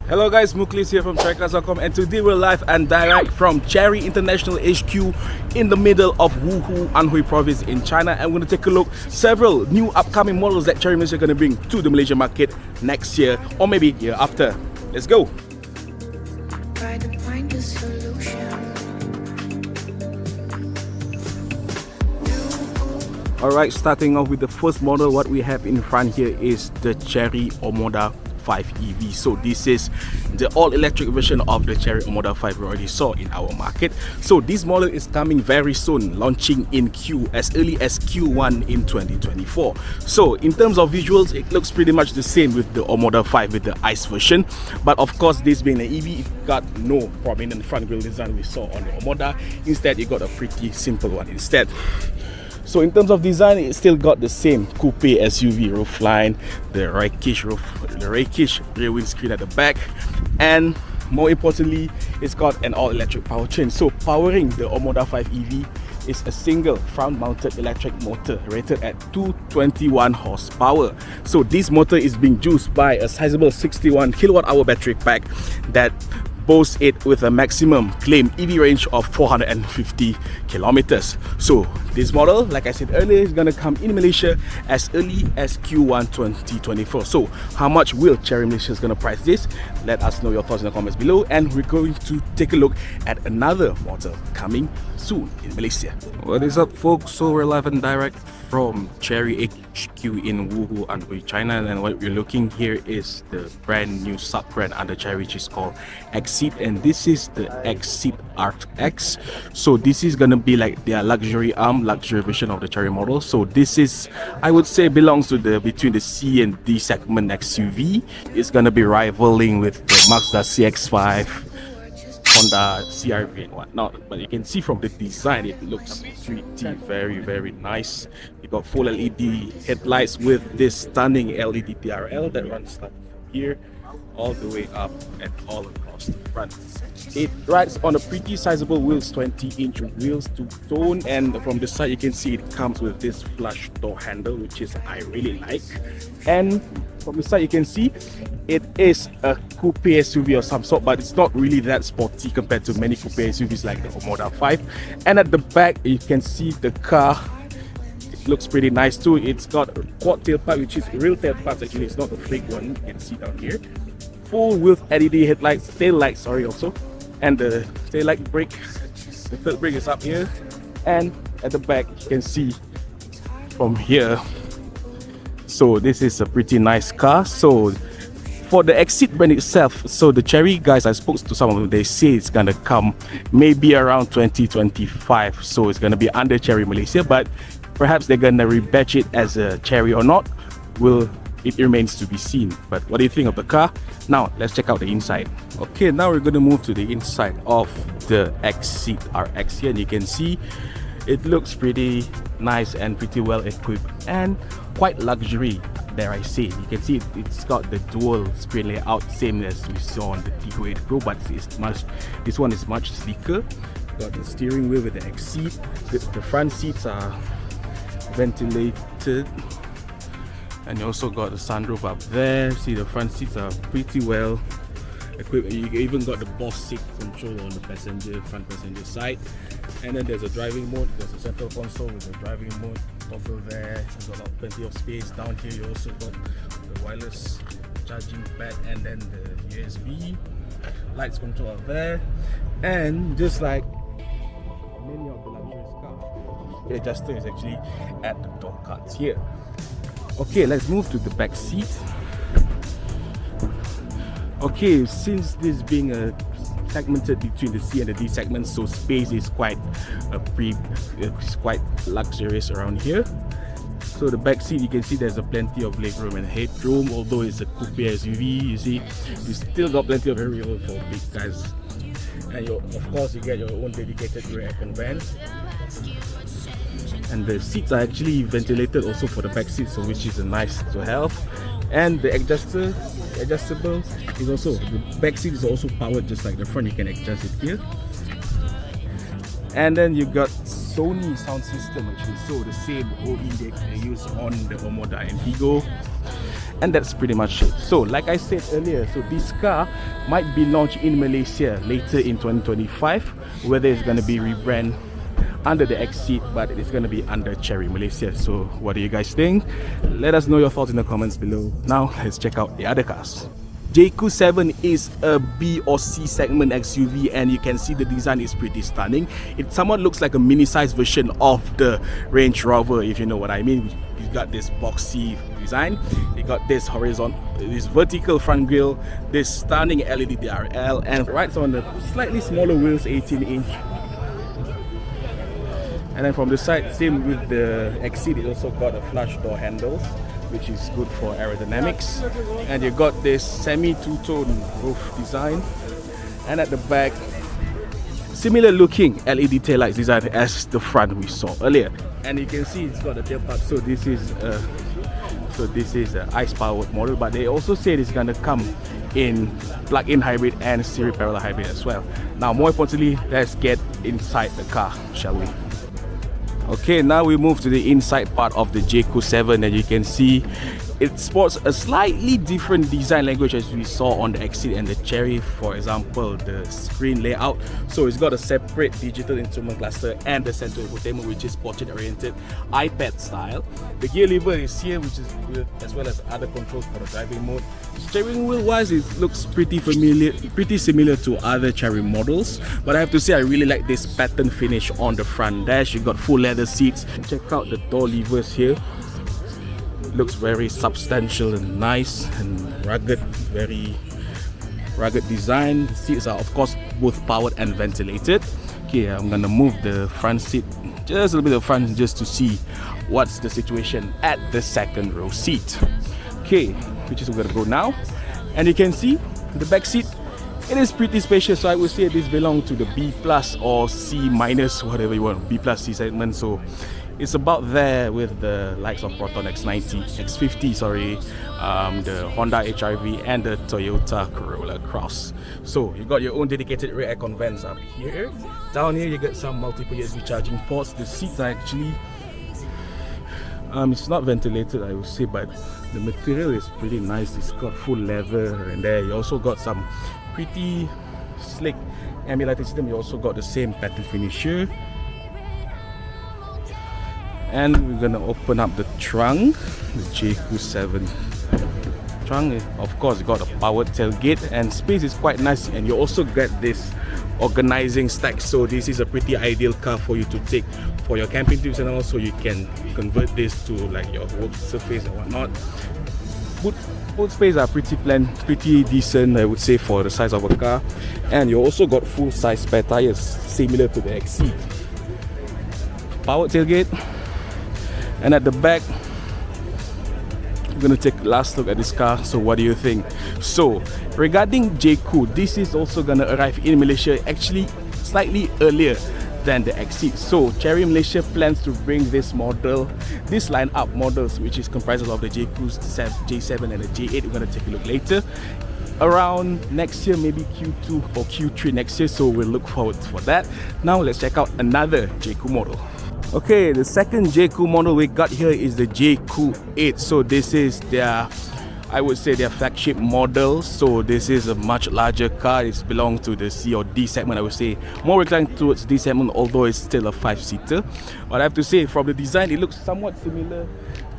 Hello guys, Muklis here from Chery.com, and today we're live and direct from Chery International HQ in the middle of Wuhu, Anhui province in China, and we're going to take a look several new upcoming models that Chery Malaysia are going to bring to the Malaysian market next year or maybe year after. Let's go! Try to find a solution. Alright, starting off with the first model, what we have in front here is the Chery Omoda 5 EV. So this is the all-electric version of the Chery Omoda 5 we already saw in our market. So this model is coming very soon, launching in as early as Q1 in 2024. So in terms of visuals, it looks pretty much the same with the Omoda 5 with the ICE version, but of course this being an EV, it got no prominent front grille design we saw on the Omoda. Instead, it got a pretty simple one instead. So in terms of design, it still got the same coupe SUV roofline, the rakish rear windscreen at the back, and more importantly, it's got an all-electric powertrain. So powering the Omoda 5 EV is a single front-mounted electric motor rated at 221 horsepower. So this motor is being juiced by a sizable 61 kilowatt-hour battery pack that boasts it with a maximum claimed EV range of 450 kilometers. So this model, like I said earlier, is gonna come in Malaysia as early as Q1 2024. So how much will Chery Malaysia is gonna price this? Let us know your thoughts in the comments below, and we're going to take a look at another model coming soon in Malaysia. What is up, folks? So we're live and direct from Chery HQ in Wuhu, Anhui, China, and what we're looking here is the brand new sub-brand under Chery, which is called Exeed, and this is the Exeed X. So this is gonna be like their luxury version of the Chery model. So this is, I would say, belongs to the between the C and D segment SUV. It's gonna be rivaling with the Mazda CX-5, Honda CR-V and whatnot, but you can see from the design it looks pretty very nice. You got full LED headlights with this stunning LED TRL that runs from here all the way up and all across the front. It rides on a pretty sizable wheels, 20-inch wheels to tone, and from the side you can see it comes with this flush door handle, which is I really like. And from the side you can see it is a coupe SUV of some sort, but it's not really that sporty compared to many coupe SUVs like the Omoda 5. And at the back you can see the car, it looks pretty nice too. It's got a quad tailpipe, which is real tailpipe actually, it's not a fake one. You can see down here, full with LED headlights, tail lights also, and the tail light brake, the third brake is up here, and at the back you can see from here. So this is a pretty nice car. So for the Exeed brand itself, so the Chery guys, I spoke to some of them, they say it's gonna come maybe around 2025, so it's gonna be under Chery Malaysia, but perhaps they're gonna rebatch it as a Chery or not, it remains to be seen. But what do you think of the car? Now let's check out the inside. Okay, now we're gonna move to the inside of the Exeed RX here, and you can see it looks pretty nice and pretty well equipped and quite luxury, dare I say. You can see it's got the dual screen layout, same as we saw on the T8 Pro, but this one is much sleeker. Got the steering wheel with the Exeed. The front seats are ventilated, and you also got the sunroof up there. See, the front seats are pretty well equipped. You even got the Boss seat control on the front passenger side. And then there's a driving mode, there's a central console with a driving mode toggle there. You've got plenty of space. Down here you also got the wireless charging pad, and then the USB lights control are there. And just like many of the luxurious cars, the adjuster is actually at the door cards here. Okay, let's move to the back seat. Okay, since this being a segmented between the C and the D segments, so space is quite luxurious around here. So the back seat, you can see there's a plenty of legroom and headroom. Although it's a coupe SUV, you see you still got plenty of headroom for big guys, and of course you get your own dedicated rear aircon vent. And the seats are actually ventilated also for the back seat, so which is nice to have. And the adjustable is also, the back seat is also powered just like the front, you can adjust it here. And then you got Sony sound system actually, so the same OE they use on the Omoda and Vigo. And that's pretty much it. So like I said earlier, so this car might be launched in Malaysia later in 2025, whether it's going to be rebranded under the Exeed, but it's going to be under Chery Malaysia. So what do you guys think? Let us know your thoughts in the comments below. Now let's check out the other cars. Jaecoo 7 is a B or C segment SUV, and you can see the design is pretty stunning. It somewhat looks like a mini-sized version of the Range Rover, if you know what I mean. You got this boxy design, you got this vertical front grille, this stunning LED DRL, and right on the slightly smaller wheels, 18-inch. And then from the side, same with the Exeed, it also got a flush door handles, which is good for aerodynamics. And you got this semi two-tone roof design, and at the back, similar looking LED taillights design as the front we saw earlier. And you can see it's got a tailpipe, so this is an ICE powered model, but they also said it's gonna come in plug-in hybrid and series parallel hybrid as well. Now more importantly, let's get inside the car, shall we? Okay, now we move to the inside part of the Jaecoo 7, and you can see it sports a slightly different design language as we saw on the Exeed and the Chery. For example, the screen layout. So it's got a separate digital instrument cluster and the central infotainment, which is portrait-oriented iPad style. The gear lever is here, which is as well as other controls for the driving mode. Steering wheel wise, it looks pretty similar to other Chery models, but I have to say I really like this pattern finish on the front dash. You got full leather seats. Check out the door levers here. Looks very substantial and nice and rugged, very rugged design. The seats are of course both powered and ventilated. Okay, I'm gonna move the front seat just a little bit of front just to see what's the situation at the second row seat. Okay, which is gonna go now, and you can see the back seat. It is pretty spacious, so I would say this belongs to the B plus or C minus, whatever you want, B plus C segment. So it's about there with the likes of Proton X50, the Honda HR-V and the Toyota Corolla Cross. So you got your own dedicated rear aircon vents up here. Down here you get some multiple USB charging ports. The seats are actually it's not ventilated, I would say, but the material is pretty nice. It's got full leather, and there you also got some pretty slick ambient lighting system. You also got the same pattern finish here. And we're gonna open up the trunk, the Jaecoo 7 trunk. Of course, you got a powered tailgate, and space is quite nice, and you also get this organizing stack. So this is a pretty ideal car for you to take for your camping trips, and also you can convert this to like your work surface and whatnot. Boot space are pretty decent, I would say, for the size of a car. And you also got full size spare tires, similar to the Exeed. Powered tailgate. And at the back, we're gonna take a last look at this car. So what do you think? So regarding Jaecoo, this is also gonna arrive in Malaysia actually slightly earlier than the Exeed. So Chery Malaysia plans to bring this line-up models, which is comprised of the Jaecoo J7 and the J8. We're gonna take a look later, around next year, maybe Q2 or Q3 next year. So we'll look forward for that. Now let's check out another Jaecoo model. Okay, the second Jaecoo model we got here is the Jaecoo 8. So this is their, I would say, their flagship model. So this is a much larger car. It belongs to the C or D segment, I would say. More inclined towards D segment, although it's still a 5-seater. But I have to say, from the design, it looks somewhat similar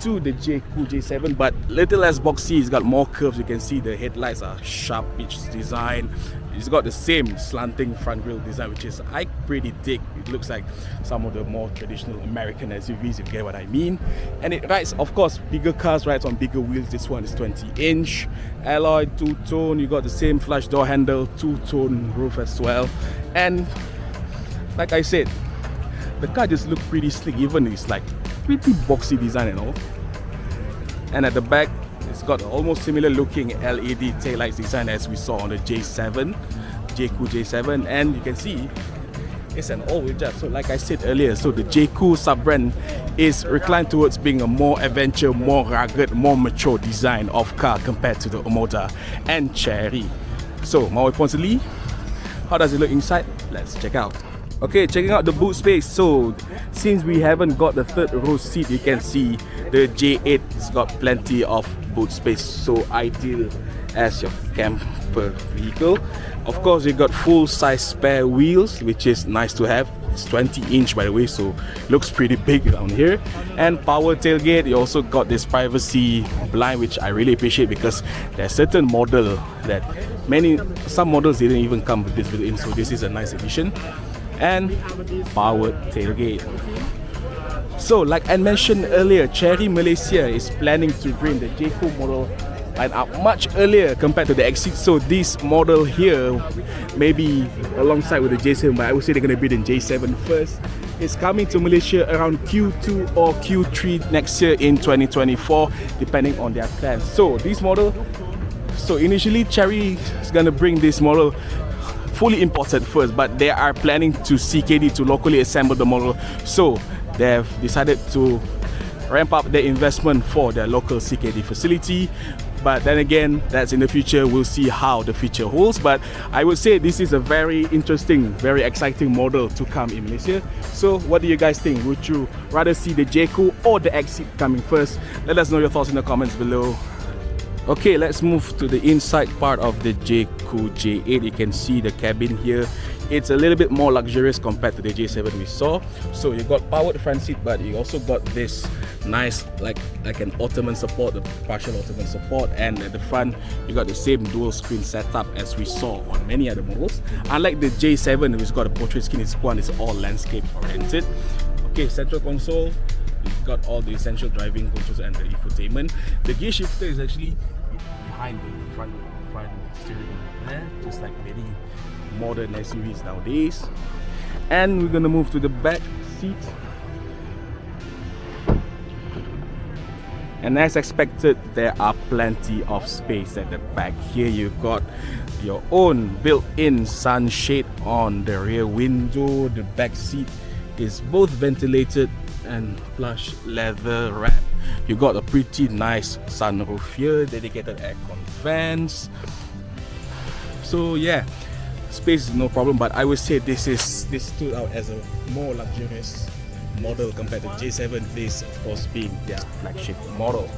to the Jaecoo J7, but little less boxy. It's got more curves. You can see the headlights are sharp pitch design. It's got the same slanting front grille design, which is I pretty dig. It looks like some of the more traditional American SUVs, if you get what I mean. And it rides, of course, bigger cars rides on bigger wheels. This one is 20-inch alloy, two-tone. You got the same flush door handle, two-tone roof as well. And like I said, the car just looks pretty slick. Even it's like pretty boxy design and all. And at the back, it's got almost similar looking LED taillights design as we saw on the J7, Jaecoo J7, and you can see it's an all-wheel drive. So like I said earlier, so the Jaecoo sub-brand is reclined towards being a more adventure, more rugged, more mature design of car compared to the Omoda and Chery. So more importantly, how does it look inside? Let's check out. Okay, checking out the boot space. So since we haven't got the third row seat, you can see the J8 has got plenty of boot space, so ideal as your camper vehicle. Of course, you got full size spare wheels, which is nice to have. It's 20-inch by the way, so looks pretty big down here. And power tailgate. You also got this privacy blind, which I really appreciate, because there's certain model that some models didn't even come with this built-in, so this is a nice addition. And power tailgate. So like I mentioned earlier, Chery Malaysia is planning to bring the Jaecoo model line up much earlier compared to the Exeed. So this model here, maybe alongside with the J7, but I would say they're going to build in J7 first. It's coming to Malaysia around Q2 or Q3 next year in 2024, depending on their plans. So this model, so initially Chery is going to bring this model fully imported first, but they are planning to CKD to locally assemble the model. So they have decided to ramp up their investment for their local CKD facility. But then again, that's in the future. We'll see how the future holds. But I would say this is a very interesting, very exciting model to come in Malaysia. So what do you guys think? Would you rather see the Jaecoo or the Exeed coming first? Let us know your thoughts in the comments below. Okay, let's move to the inside part of the Jaecoo J8. You can see the cabin here. It's a little bit more luxurious compared to the J7 we saw. So you got powered front seat, but you also got this nice like an ottoman support, the partial ottoman support, and at the front you got the same dual screen setup as we saw on many other models. Unlike the J7, which got a portrait screen, this one is all landscape oriented. Okay, central console. You've got all the essential driving controls and the infotainment. The gear shifter is actually behind the front steering there, just like many modern SUVs nowadays. And we're gonna move to the back seat. And as expected, there are plenty of space at the back. Here you've got your own built-in sunshade on the rear window. The back seat is both ventilated and plush leather wrap. You got a pretty nice sunroof here, dedicated aircon vents. So yeah, space is no problem, but I would say this stood out as a more luxurious model compared to J7, this of course being their flagship model.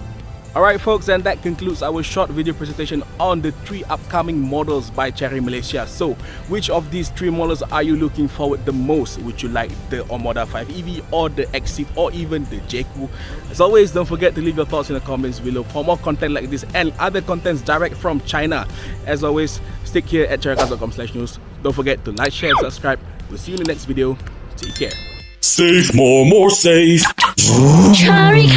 Alright folks, and that concludes our short video presentation on the 3 upcoming models by Chery Malaysia. So which of these 3 models are you looking forward the most? Would you like the Omoda 5 EV or the Exeed or even the Jaecoo? As always, don't forget to leave your thoughts in the comments below for more content like this and other contents direct from China. As always, stick here at cherycast.com/news. Don't forget to like, share and subscribe. We'll see you in the next video. Take care. Safe, more safe. Chery